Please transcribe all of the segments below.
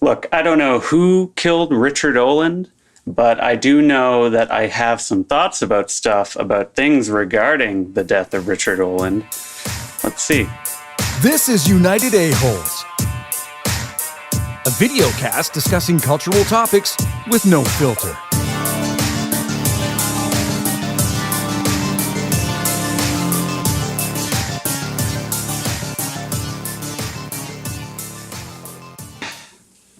Look, I don't know who killed Richard Oland, but I do know that I have some thoughts about things regarding the death of Richard Oland. Let's see. This is United A-Holes, a video cast discussing cultural topics with no filter.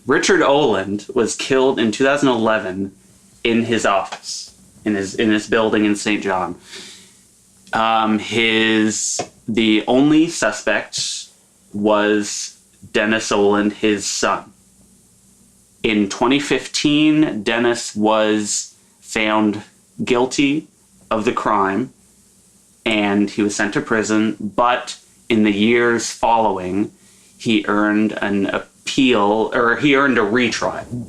Richard Oland was killed in 2011 in his office, in his building in St. John. The only suspect was Dennis Oland, his son. In 2015, Dennis was found guilty of the crime and he was sent to prison, but in the years following, he earned a retrial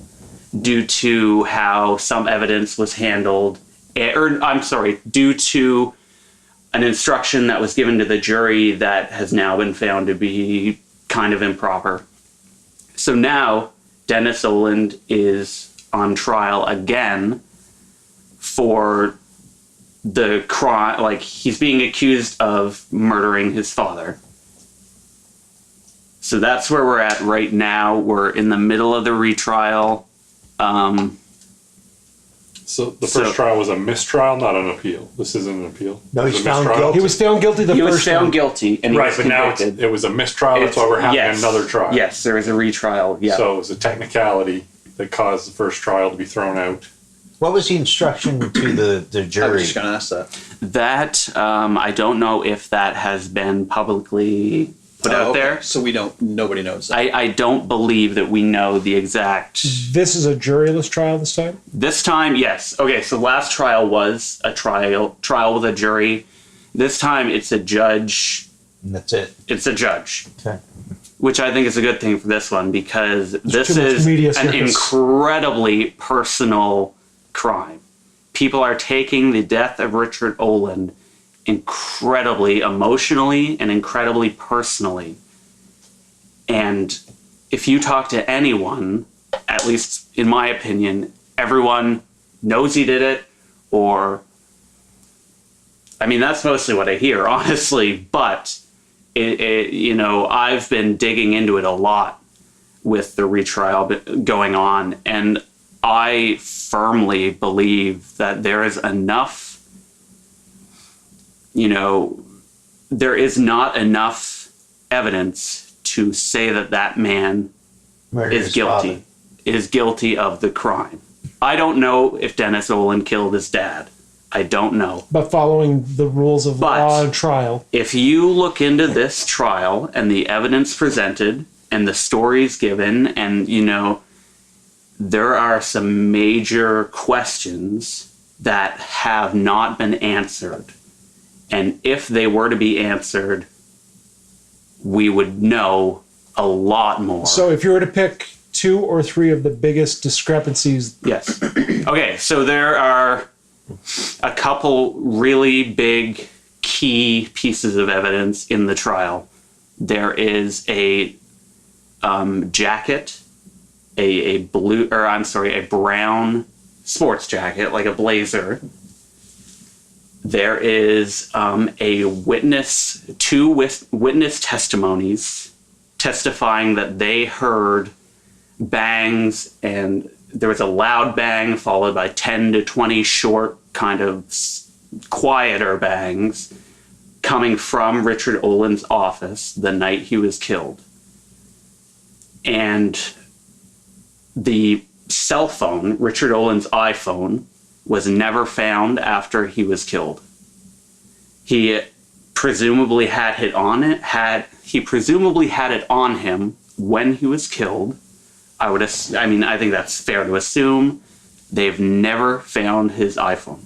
due to how some evidence was handled, due to an instruction that was given to the jury that has now been found to be kind of improper. So now Dennis Oland is on trial again for the crime, like he's being accused of murdering his father. So that's where we're at right now. We're in the middle of the retrial. So the first trial was a mistrial, not an appeal. This isn't an appeal. No, he's found guilty. He was found guilty He was found guilty, and he was but now convicted. it was a mistrial. That's why we're having another trial. Yes, there is a retrial. Yeah. So it was a technicality that caused the first trial to be thrown out. What was the instruction to the jury? I was just going to ask that. That, I don't know if that has been publicly put out there. So nobody knows that. I don't believe that we know the exact... This is a juryless trial this time? This time, yes. Okay, so last trial was a trial with a jury. This time it's a judge. And that's it. It's a judge. Okay. Which I think is a good thing for this one, because this is an incredibly personal crime. People are taking the death of Richard Oland incredibly emotionally and incredibly personally. And if you talk to anyone, at least in my opinion, everyone knows he did it, or... I mean, that's mostly what I hear, honestly, but... I've been digging into it a lot with the retrial going on, and I firmly believe that there is enough, there is not enough evidence to say that man is guilty of the crime. I don't know if Dennis Oland killed his dad. I don't know. But following the rules of law and trial. If you look into this trial and the evidence presented and the stories given, and, there are some major questions that have not been answered. And if they were to be answered, we would know a lot more. So if you were to pick 2 or 3 of the biggest discrepancies... Yes. Okay, so there are a couple really big key pieces of evidence in the trial. There is a jacket, a brown sports jacket, like a blazer. There is two witness testimonies testifying that they heard bangs, and there was a loud bang followed by 10 to 20 short, kind of quieter bangs coming from Richard Oland's office the night he was killed. And the cell phone, Richard Oland's iPhone, was never found after he was killed. He presumably had it on him when he was killed. I think that's fair to assume. They've never found his iPhone.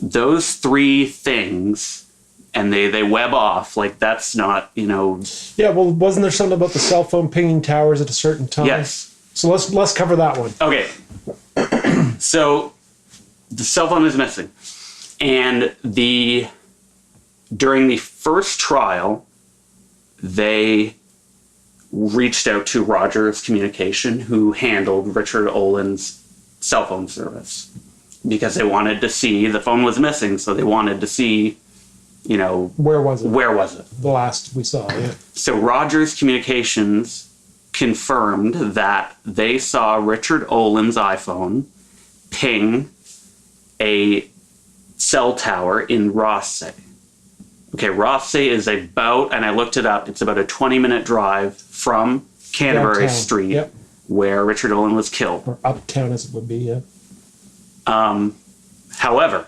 Those 3 things, and they web off, like that's not, Yeah, well, wasn't there something about the cell phone pinging towers at a certain time? Yes. So let's cover that one. Okay. So the cell phone is missing. And during the first trial, they reached out to Rogers Communication, who handled Richard Oland's cell phone service, because they wanted to see, the phone was missing, so they wanted to see, where was it? The last we saw, yeah. So Rogers Communications confirmed that they saw Richard Oland's iPhone ping a cell tower in Rothsay. Okay, Rothsay is about, and I looked it up, it's about a 20-minute drive from Canterbury Downtown. Street, Yep. where Richard Oland was killed. Or uptown, as it would be, yeah. However,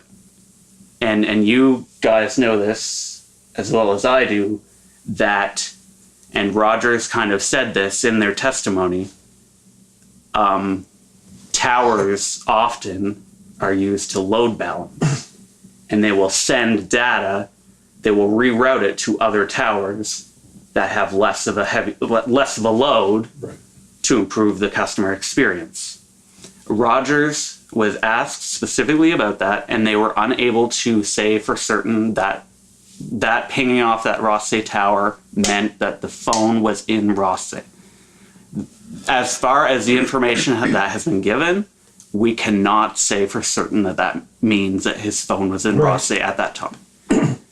and you guys know this as well as I do, that, and Rogers kind of said this in their testimony, towers often are used to load balance, and they will send data, they will reroute it to other towers that have less of a load, Right. to improve the customer experience. Rogers was asked specifically about that, and they were unable to say for certain that pinging off that Rothsay tower meant that the phone was in Rothsay. As far as the information that has been given, we cannot say for certain that means that his phone was in Right. Rothsay at that time.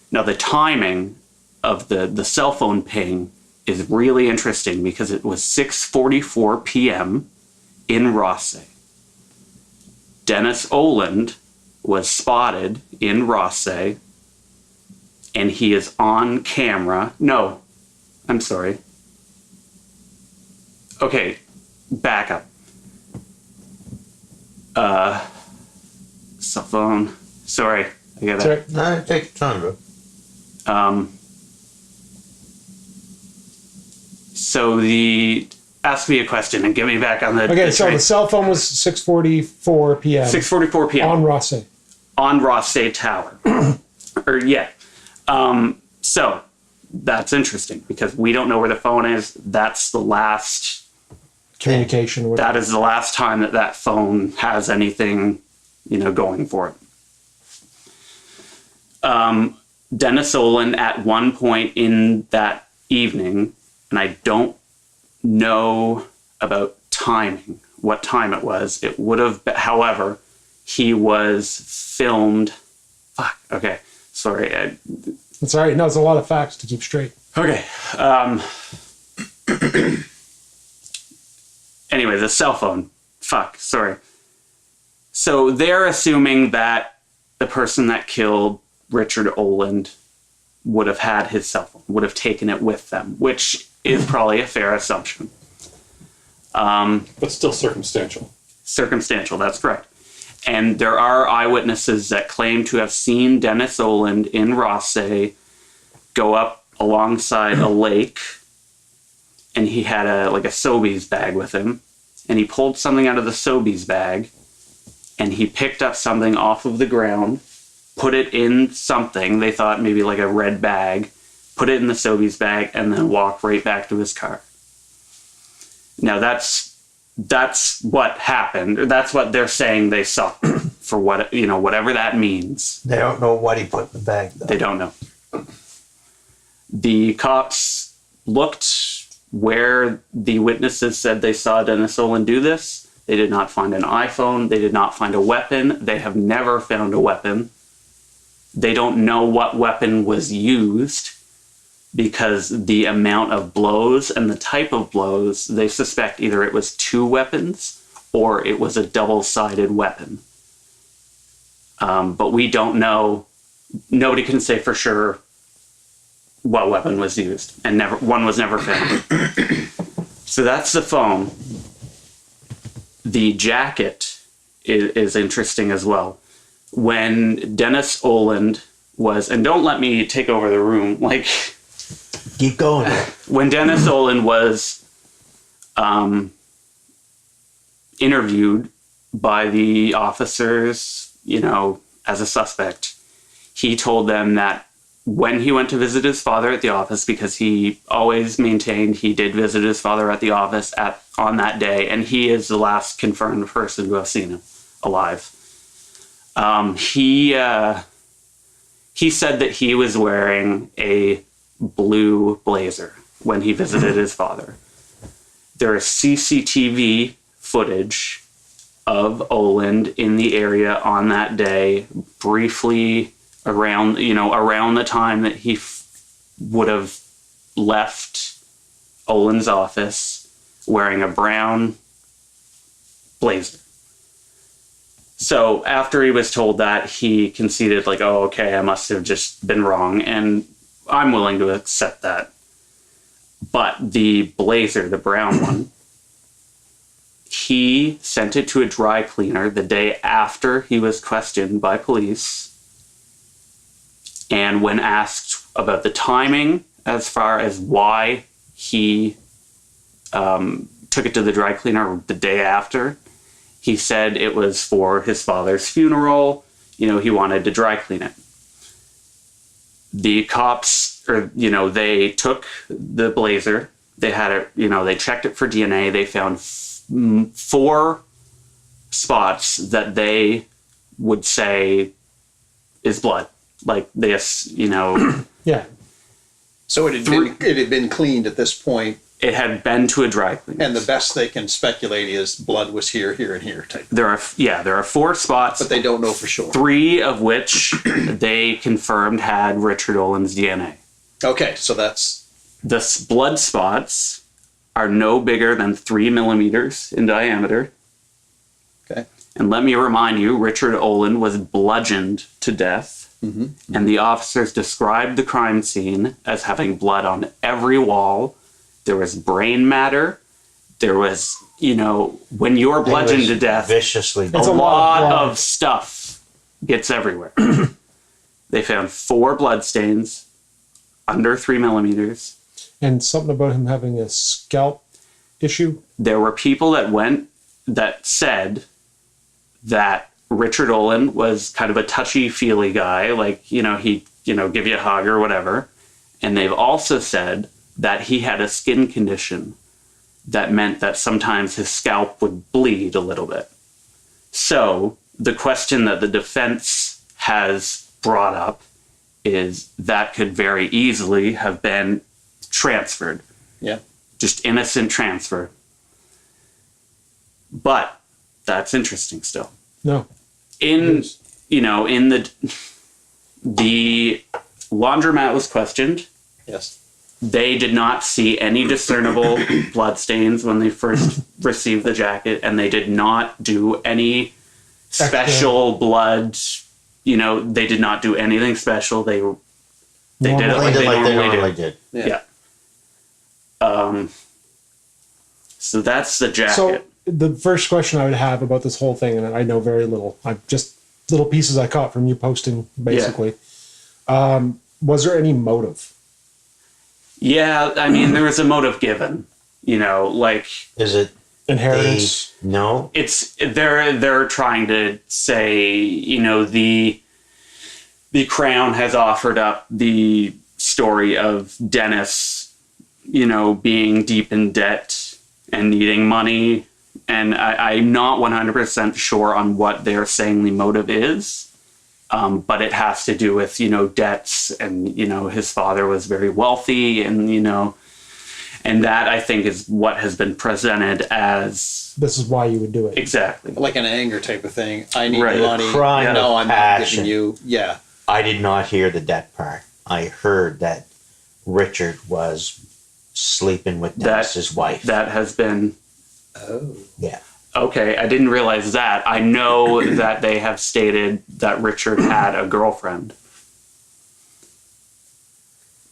Now, the timing of the cell phone ping is really interesting, because it was 6:44 p.m. in Rothsay. Dennis Oland was spotted in Rothsay, and he is on camera. No, I'm sorry. Okay, back up. Cell phone. Sorry, I got that. No, take your time, bro. So ask me a question and get me back on the. Okay, so the cell phone was 6:44 p.m. 6:44 p.m. on Rothsay. On Rothsay Tower. So that's interesting, because we don't know where the phone is. That's the last Communication. Or whatever. that is the last time that phone has anything, going for it. Dennis Oland, at one point in that evening, and I don't know about timing, what time it was. It would have been, however, he was filmed. Fuck, okay, sorry. It's all right. No, it's a lot of facts to keep straight. Okay. Anyway, the cell phone. Fuck, sorry. So they're assuming that the person that killed Richard Oland would have had his cell phone, would have taken it with them, which is probably a fair assumption. But still circumstantial. Circumstantial, that's correct. And there are eyewitnesses that claim to have seen Dennis Oland in Rothsay go up alongside a lake, and he had a Sobeys bag with him, and he pulled something out of the Sobeys bag, and he picked up something off of the ground, put it in something, they thought maybe like a red bag, put it in the Sobeys bag, and then walked right back to his car. Now that's what happened. That's what they're saying they saw. For what, whatever that means. They don't know what he put in the bag, though. They don't know. The cops looked where the witnesses said they saw Dennis Oland do this. They did not find an iPhone. They did not find a weapon. They have never found a weapon. They don't know what weapon was used, because the amount of blows and the type of blows, they suspect either it was two weapons or it was a double-sided weapon. But we don't know. Nobody can say for sure what weapon was used, and one was never found. So that's the phone. The jacket is interesting as well. When Dennis Oland was, and don't let me take over the room, keep going. When Dennis Oland was interviewed by the officers, as a suspect, he told them that when he went to visit his father at the office, because he always maintained he did visit his father at the office on that day, and he is the last confirmed person to have seen him alive. He said that he was wearing a blue blazer when he visited his father. there is CCTV footage of Oland in the area on that day, briefly around the time that he would have left Oland's office wearing a brown blazer. So after he was told that, he conceded, like, oh, okay, I must have just been wrong, and I'm willing to accept that. But the blazer, the brown one, he sent it to a dry cleaner the day after he was questioned by police. And when asked about the timing, as far as why he took it to the dry cleaner the day after, he said it was for his father's funeral. He wanted to dry clean it. The cops, they took the blazer. They had it, they checked it for DNA. They found 4 spots that they would say is blood. Like this, Yeah. So it had been cleaned at this point. It had been to a dry cleaner. And the best they can speculate is blood was here, here, and here type. There are 4 spots. But they don't know for sure. 3 of which they confirmed had Richard Oland's DNA. Okay, so that's... The blood spots are no bigger than 3 millimeters in diameter. Okay. And let me remind you, Richard Oland was bludgeoned to death. Mm-hmm. And the officers described the crime scene as having blood on every wall. There was brain matter. There was, when you're bludgeoned to death, viciously. a lot of stuff gets everywhere. They found 4 blood stains under 3 millimeters. And something about him having a scalp issue. There were people that said that Richard Oland was kind of a touchy-feely guy, like, he'd, give you a hug or whatever. And they've also said that he had a skin condition that meant that sometimes his scalp would bleed a little bit. So the question that the defense has brought up is that could very easily have been transferred. Yeah. Just innocent transfer. But that's interesting still. No. In the laundromat was questioned. Yes. They did not see any discernible blood stains when they first received the jacket, and they did not do any special blood. They did not do anything special. They did it like they normally did. Yeah. So that's the jacket. So the first question I would have about this whole thing, and I know very little, I'm just little pieces I caught from you posting, basically. Yeah. Was there any motive? Yeah, I mean, there was a motive given, Is it inheritance? No. It's they're trying to say, the Crown has offered up the story of Dennis, being deep in debt and needing money, and I'm not 100% sure on what they're saying the motive is. But it has to do with, debts, and, his father was very wealthy, and, and that, I think, is what has been presented as... This is why you would do it. Exactly. Like an anger type of thing. I need Right. money. Crime No, of I'm not passion. giving you... Yeah. I did not hear the debt part. I heard that Richard was sleeping with Dennis's wife. That has been... Oh. Yeah. Okay, I didn't realize that. I know that they have stated that Richard had a girlfriend.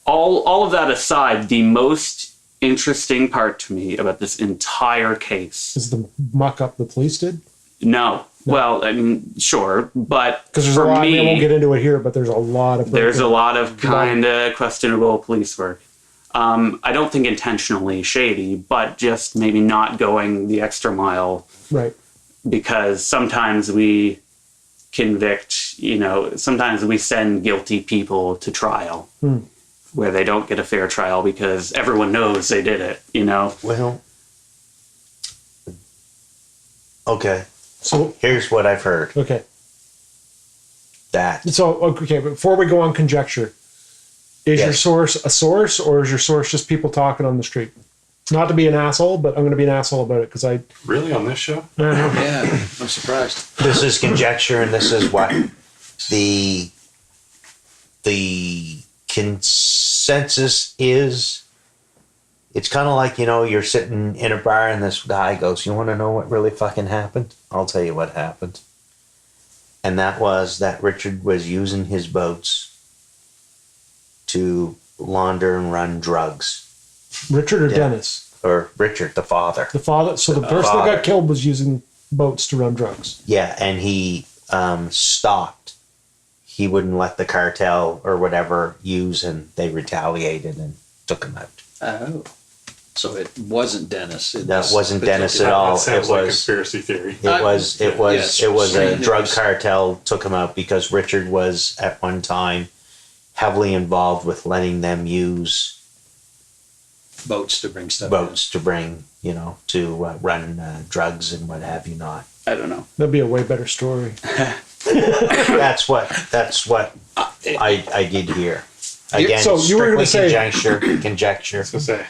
All of that aside, the most interesting part to me about this entire case... Is the muck-up the police did? No. Well, I mean, sure, but because for me... I won't get into it here, but there's a lot of... There's a lot of kind of questionable police work. I don't think intentionally shady, but just maybe not going the extra mile. Right. Because sometimes we convict, sometimes we send guilty people to trial where they don't get a fair trial because everyone knows they did it, Well, okay. So here's what I've heard. Okay. That. So, okay, but before we go on conjecture, is your source a source, or is your source just people talking on the street? Not to be an asshole, but I'm going to be an asshole about it because I Really on this show? Yeah, I'm surprised. This is conjecture, and this is what the consensus is. It's kind of like, you're sitting in a bar and this guy goes, "You want to know what really fucking happened? I'll tell you what happened." And that was that Richard was using his boats to launder and run drugs. Richard or Dennis? Or Richard, the father. The father. So the person that got killed was using boats to run drugs. Yeah, and he stopped. He wouldn't let the cartel or whatever use, and they retaliated and took him out. Oh. So it wasn't Dennis. That wasn't Dennis at all. That sounds It like was conspiracy theory. it was a yes. drug cartel took him out because Richard was at one time heavily involved with letting them use Boats to bring stuff boats to bring, to run drugs and what have you not. I don't know. That'd be a way better story. That's what I did hear. Again, So you were gonna say- conjecture. To say.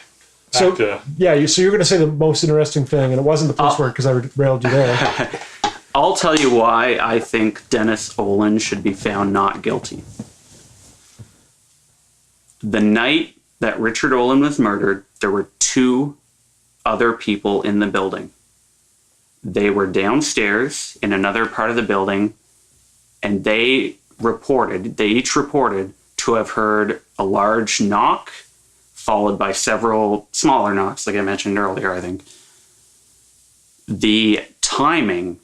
So Back to, so you're going to say the most interesting thing, and it wasn't the first word because I railed you there. I'll tell you why I think Dennis Oland should be found not guilty. The night that Richard Oland was murdered, there were 2 other people in the building. They were downstairs in another part of the building, and they each reported to have heard a large knock, followed by several smaller knocks, like I mentioned earlier, I think. The timing,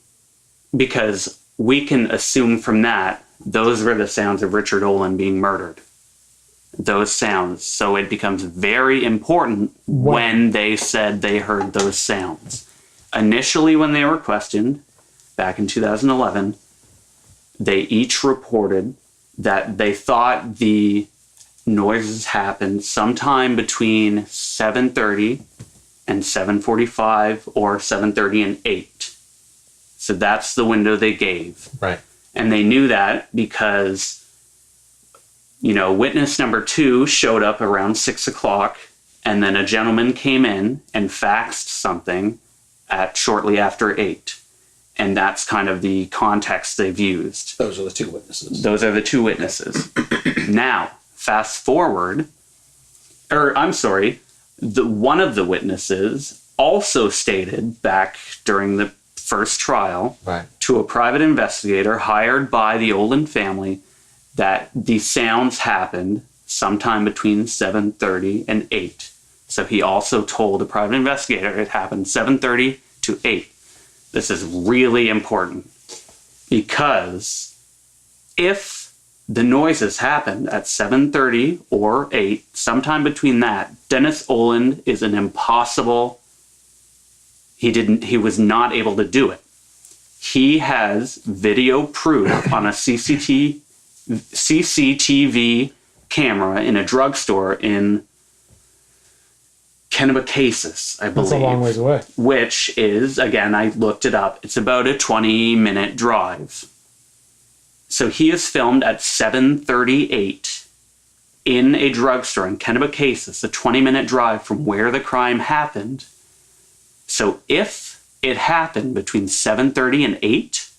because we can assume from that, those were the sounds of Richard Oland being murdered. Those sounds. So it becomes very important when they said they heard those sounds. Initially, when they were questioned, back in 2011, they each reported that they thought the noises happened sometime between 7:30 and 7:45 or 7:30 and 8. So that's the window they gave. Right. And they knew that because, witness number 2 showed up around 6 o'clock, and then a gentleman came in and faxed something at shortly after 8. And that's kind of the context they've used. Those are the 2 witnesses. Those are the 2 witnesses. Now, fast forward, one of the witnesses also stated back during the first trial to a private investigator hired by the Oland family that the sounds happened sometime between 7:30 and 8. So he also told a private investigator it happened 7:30 to 8. This is really important because if the noises happened at 7:30 or 8, sometime between that, Dennis Oland is an impossible. He was not able to do it. He has video proof on a CCTV camera in a drugstore in Kennebecasis, I believe. That's a long ways away. Which is, again, I looked it up, it's about a 20-minute drive. So he is filmed at 7:38 in a drugstore in Kennebecasis, a 20-minute drive from where the crime happened. So if it happened between 7:30 and 8,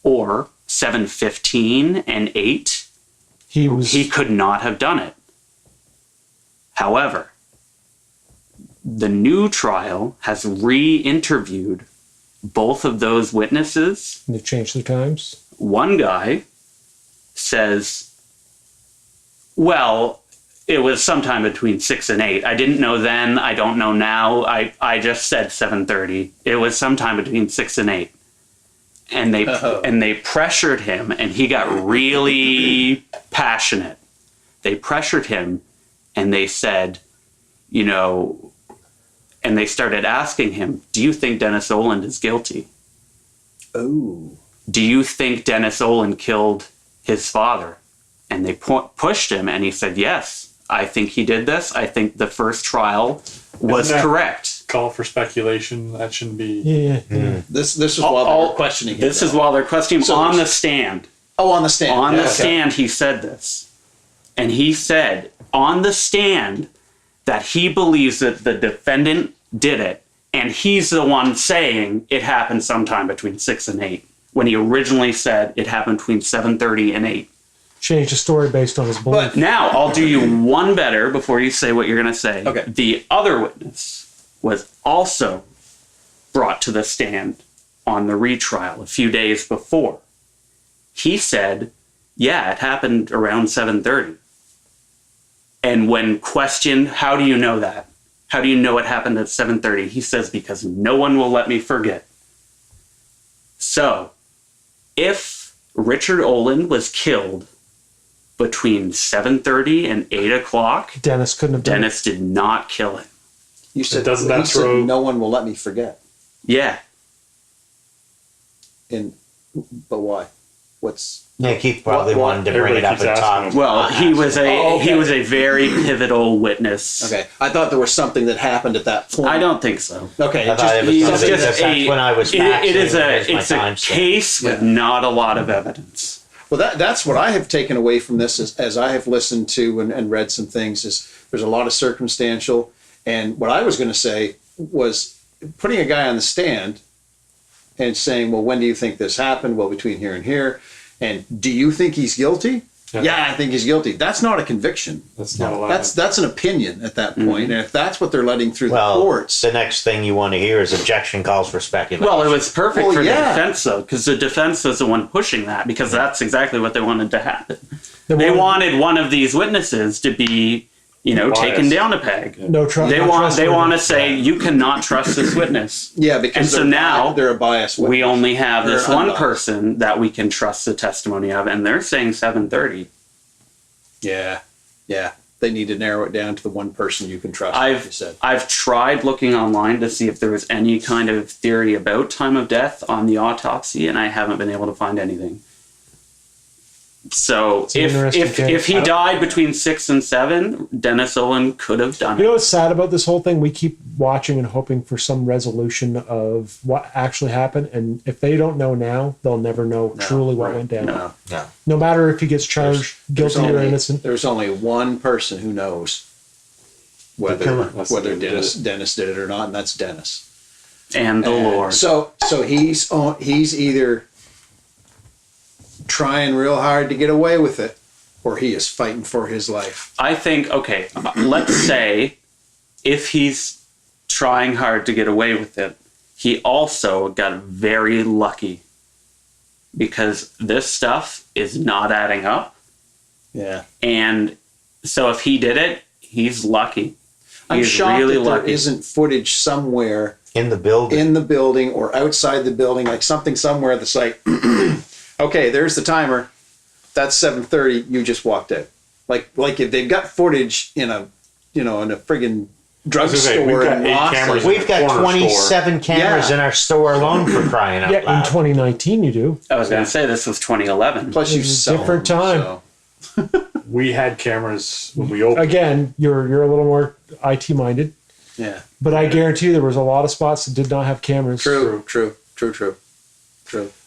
or 7:15 and 8, he could not have done it. However, the new trial has re-interviewed both of those witnesses. They've changed their times. One guy says, well, it was sometime between 6 and 8. I didn't know then. I don't know now. I just said 7:30. It was sometime between 6 and 8. And they pressured him, and he got really passionate. They pressured him, and they said, and they started asking him, do you think Dennis Oland is guilty? Oh. Do you think Dennis Oland killed his father? And they pushed him, and he said, yes, I think he did this. I think the first trial was correct. Call for speculation. That shouldn't be. Yeah. This is while they're questioning him. This is while they're questioning him on the stand. Oh, on the stand. On the stand, he said this. And he said on the stand that he believes that the defendant did it, and he's the one saying it happened sometime between 6 and 8, when he originally said it happened between 7:30 and 8. Changed the story based on his belief. But now I'll do you one better before you say what you're going to say. Okay. The other witness was also brought to the stand on the retrial a few days before. He said, yeah, it happened around 7:30. And when questioned, how do you know that? How do you know it happened at 7:30? He says, because no one will let me forget. So, if Richard Oland was killed between 7:30 and 8 o'clock, Dennis couldn't have done Dennis did not kill him. You said, doesn't that he said throw- no one will let me forget. Yeah. But why? What's Yeah, Keith probably What- wanted to bring it everybody up keeps and talk. asking him. Well, he was a okay. he was a very pivotal witness. okay? I thought there was something that happened at that point. I don't think so. Okay, I thought it was He's something just that's when I was it is faxing, it's a case with Yeah. not a lot of evidence. Well, that's what I have taken away from this as I have listened to and read some things is there's a lot of circumstantial. And what I was going to say was putting a guy on the stand and saying, well, when do you think this happened? Well, between here and here. And do you think he's guilty? Yeah, I think he's guilty. That's not a conviction. That's not allowed. That's an opinion at that point. And if that's what they're letting through the Well, courts. the next thing you want to hear is objection calls for speculation. Well, it was perfect Well, for yeah. the defense, though, because the defense was the one pushing that, because that's exactly what they wanted to happen. They They wanted- wanted one of these witnesses to be, Biased. taken down a peg. no trust. They want to say you cannot trust this witness. Yeah, because And so they're now they're a biased witness. We only have this They're one unbiased. person that we can trust the testimony of, and they're saying 7:30. Yeah. They need to narrow it down to the one person you can trust. like you said. I've tried looking online to see if there was any kind of theory about time of death on the autopsy, and I haven't been able to find anything. So an interesting if case. he died between 6 and 7, Dennis Oland could have done You it. know what's sad about this whole thing? We keep watching and hoping for some resolution of what actually happened, and if they don't know now, they'll never know truly what went down. No. No matter if he gets charged There's guilty or only- innocent. There's only one person who knows whether killer. Dennis did it or not, and that's Dennis. And the Lord. So he's either trying real hard to get away with it, or he is fighting for his life. I think, okay, let's say if he's trying hard to get away with it, he also got very lucky, because this stuff is not adding up. Yeah. And so if he did it, he's lucky. I'm He's shocked really that there lucky. isn't footage somewhere in the building. in the building or outside the building, like something somewhere that's like, okay, there's the timer. That's 7:30. You just walked out. Like if they've got footage in a friggin' drugstore we've got in 8 Boston. cameras. We've got Corner 27 cameras Yeah. in our store alone for crying out Yeah, in loud. 2019 you do. I was going to say this was 2011. Plus, you It was a sell different them, time. so. We had cameras when we opened. Again, you're a little more IT minded, Yeah. but I guarantee you there was a lot of spots that did not have cameras. True.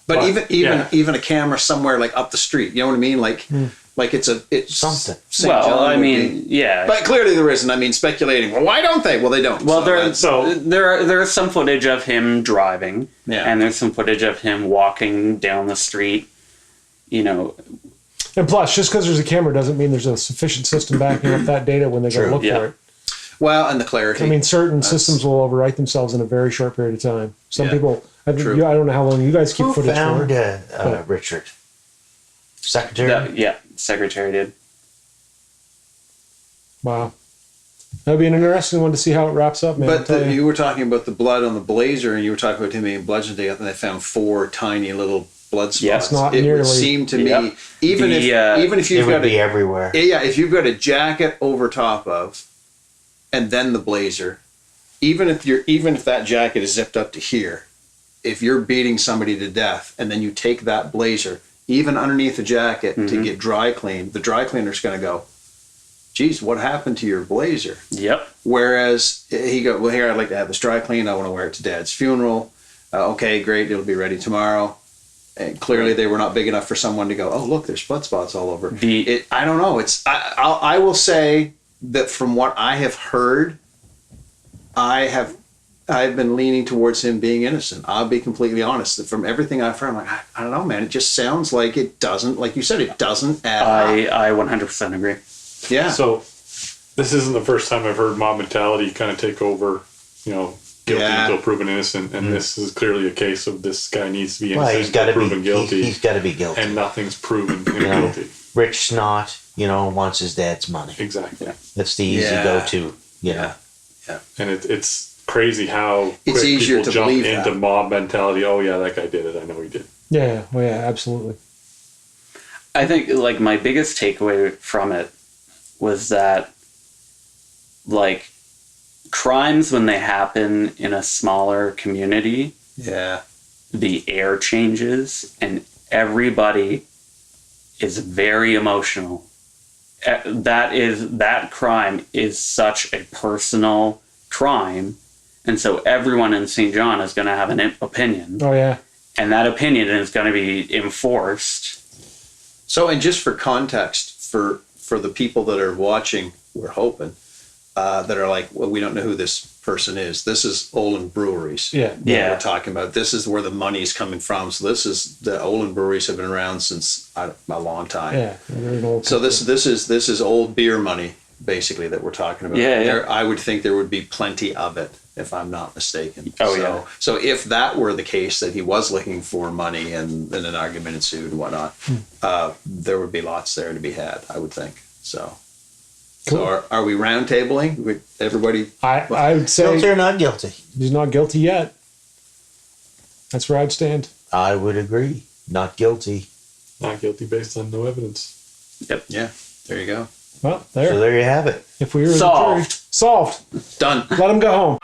But yeah. even a camera somewhere like up the street, you know what I mean? Like it's Something. St. Well, John I would mean, be. yeah. But clearly there isn't. I mean, speculating. Well, why don't they? Well, they don't. Well, So that's- there's some footage of him driving, Yeah. and there's some footage of him walking down the street. And plus, just because there's a camera doesn't mean there's a sufficient system backing up that data when they go look yeah. for it. well, and the clarity. I mean, certain systems will overwrite themselves in a very short period of time. Some Yeah. people, I True. don't know how long you guys keep Who footage found for. Richard? Secretary? Secretary did. Wow. That'd be an interesting one to see how it wraps up, man. But you were talking about the blood on the blazer, and you were talking about him being bludgeoned to death, and they found 4 tiny little blood spots. Yeah. It's not it nearly- would seem to Yep. me, even if It you've would got be everywhere. if you've got a jacket over top of, and then the blazer, even if that jacket is zipped up to here, if you're beating somebody to death and then you take that blazer, even underneath the jacket to get dry cleaned, the dry cleaner's going to go, geez, what happened to your blazer? Yep. Whereas he go, well, here, I'd like to have this dry cleaned. I want to wear it to Dad's funeral. Okay, great. It'll be ready tomorrow. And clearly they were not big enough for someone to go, oh, look, there's blood spots all over. I don't know. I will say that from what I have heard, I've been leaning towards him being innocent. I'll be completely honest. From everything I've heard, I'm like, I don't know, man. It just sounds like it doesn't, like you said, it doesn't add up. I 100% agree. Yeah. So this isn't the first time I've heard mob mentality kind of take over, guilty until proven innocent. And this is clearly a case of this guy needs to be innocent he's got to proven be guilty. He's got to be guilty. And nothing's proven him guilty. Rich snot, wants his dad's money. Exactly. That's the easy go-to. Yeah. And it's crazy how It's quick easier people to jump believe into that. mob mentality. Oh yeah, that guy did it. I know he did. Yeah. Well, yeah, absolutely. I think like my biggest takeaway from it was that like crimes when they happen in a smaller community, the air changes and everybody is very emotional. That crime is such a personal crime, and so everyone in St. John is going to have an opinion. Oh yeah. And that opinion is going to be enforced. So, and just for context, for the people that are watching, we're hoping, that are like, well, we don't know who this person is. This is Oland Breweries. Yeah. Yeah. We're talking about. This is where the money is coming from. So the Oland Breweries have been around since a long time. Yeah. They're an old So this is old beer money, basically, that we're talking about. Yeah. I would think there would be plenty of it, if I'm not mistaken. Oh, yeah. So if that were the case, that he was looking for money and then an argument ensued and whatnot, there would be lots there to be had, I would think. So, Cool. So are we round tabling? Everybody? I would say Guilty or not guilty? he's not guilty yet. That's where I'd stand. I would agree. Not guilty. Not guilty based on no evidence. Yep. Yeah, there you go. Well, there. So there you have it. If we were Solved. the jury, solved. Done. Let him go home.